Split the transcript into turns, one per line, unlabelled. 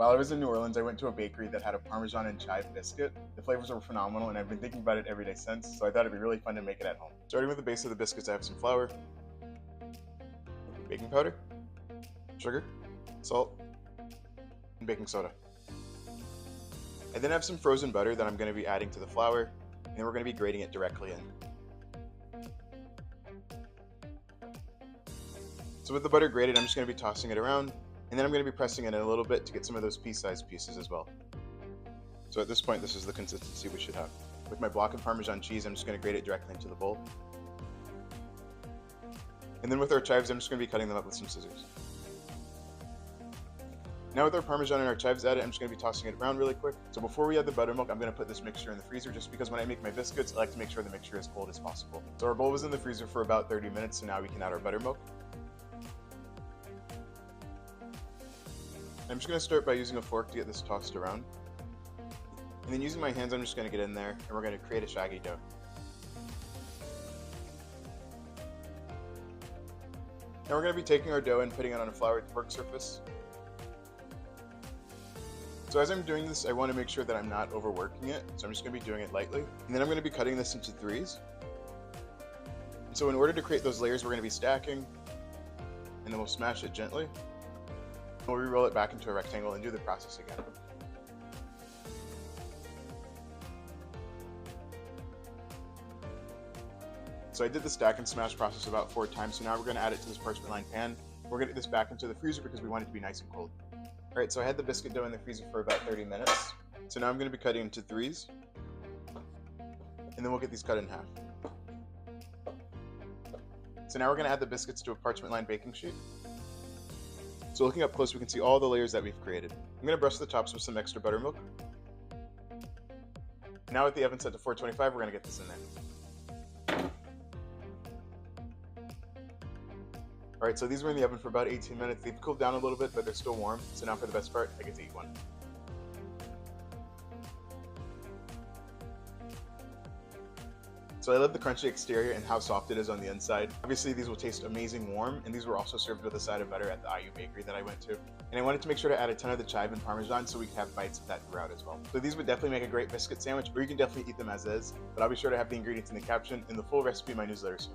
While I was in New Orleans, I went to a bakery that had a Parmesan and Chive biscuit. The flavors were phenomenal, and I've been thinking about it every day since, so I thought it'd be really fun to make it at home. Starting with the base of the biscuits, I have some flour, baking powder, sugar, salt, and baking soda. I then have some frozen butter that I'm going to be adding to the flour, and then we're going to be grating it directly in. So with the butter grated, I'm just going to be tossing it around, and then I'm going to be pressing it in a little bit to get some of those pea-sized pieces as well. So at this point, this is the consistency we should have. With my block of Parmesan cheese, I'm just going to grate it directly into the bowl. And then with our chives, I'm just going to be cutting them up with some scissors. Now with our Parmesan and our chives added, I'm just going to be tossing it around really quick. So before we add the buttermilk, I'm going to put this mixture in the freezer just because when I make my biscuits, I like to make sure the mixture is cold as possible. So our bowl was in the freezer for about 30 minutes, so now we can add our buttermilk. I'm just going to start by using a fork to get this tossed around. And then using my hands, I'm just going to get in there, and we're going to create a shaggy dough. Now we're going to be taking our dough and putting it on a floured work surface. So as I'm doing this, I want to make sure that I'm not overworking it, so I'm just going to be doing it lightly. And then I'm going to be cutting this into threes. And so in order to create those layers, we're going to be stacking, and then we'll smash it gently. We'll re-roll it back into a rectangle and do the process again. So I did the stack and smash process about 4 times, so now we're going to add it to this parchment lined pan. We're going to get this back into the freezer because we want it to be nice and cold. Alright, so I had the biscuit dough in the freezer for about 30 minutes. So now I'm going to be cutting into threes, and then we'll get these cut in half. So now we're going to add the biscuits to a parchment lined baking sheet. So looking up close, we can see all the layers that we've created. I'm going to brush the tops with some extra buttermilk. Now with the oven set to 425, we're going to get this in there. Alright, so these were in the oven for about 18 minutes. They've cooled down a little bit, but they're still warm. So now for the best part, I get to eat one. So I love the crunchy exterior and how soft it is on the inside. Obviously these will taste amazing warm, and these were also served with a side of butter at the IU bakery that I went to. And I wanted to make sure to add a ton of the chive and Parmesan so we could have bites of that throughout as well. So these would definitely make a great biscuit sandwich, or you can definitely eat them as is, but I'll be sure to have the ingredients in the caption and the full recipe in my newsletter soon.